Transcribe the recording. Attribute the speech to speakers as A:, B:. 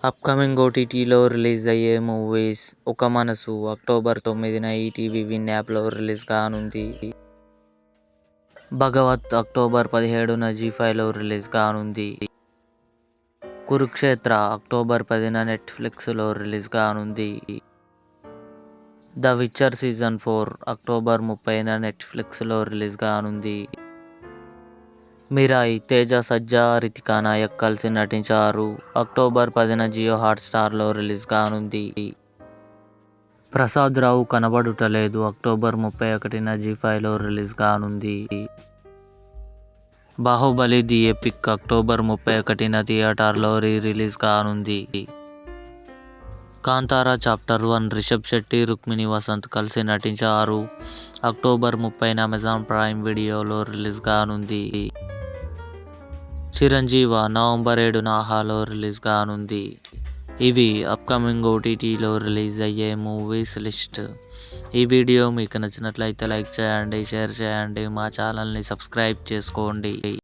A: Upcoming ఓటీటీలో release అయ్యే movies ఒక మనసు అక్టోబర్ 9న ఈటీవీ విన్ యాప్లో రిలీజ్ కానుంది. భగవత్ అక్టోబర్ 17న జీ5లో రిలీజ్ కానుంది. కురుక్షేత్ర అక్టోబర్ 10న నెట్ఫ్లిక్స్లో రిలీజ్ కానుంది. ద విచర్ సీజన్ 4 అక్టోబర్ 30న నెట్ఫ్లిక్స్లో రిలీజ్ కానుంది. మిరాయ్ తేజ సజ్జా రితికా నాయక్ కలిసి నటించారు. అక్టోబర్ 10న జియో హాట్స్టార్లో రిలీజ్ కానుంది. ప్రసాద్ రావు కనబడుటలేదు అక్టోబర్ 31న జీ5లో రిలీజ్ కానుంది. బాహుబలి ది ఎపిక్ అక్టోబర్ 31న థియేటర్లో రిలీజ్ కానుంది. కాంతారా చాప్టర్ 1 రిషబ్ శెట్టి, రుక్మిణి వసంత్ కలిసి నటించారు. అక్టోబర్ 30న అమెజాన్ ప్రైమ్ వీడియోలో రిలీజ్ కానుంది. చిరంజీవ నవంబర్ 7న ఆహాలో రిలీజ్ కానుంది. ఇవి అప్కమింగ్ ఓటీటీలో రిలీజ్ అయ్యే మూవీస్ లిస్ట్. ఈ వీడియో మీకు నచ్చినట్లయితే లైక్ చేయండి, షేర్ చేయండి, మా ఛానల్ని సబ్స్క్రైబ్ చేసుకోండి.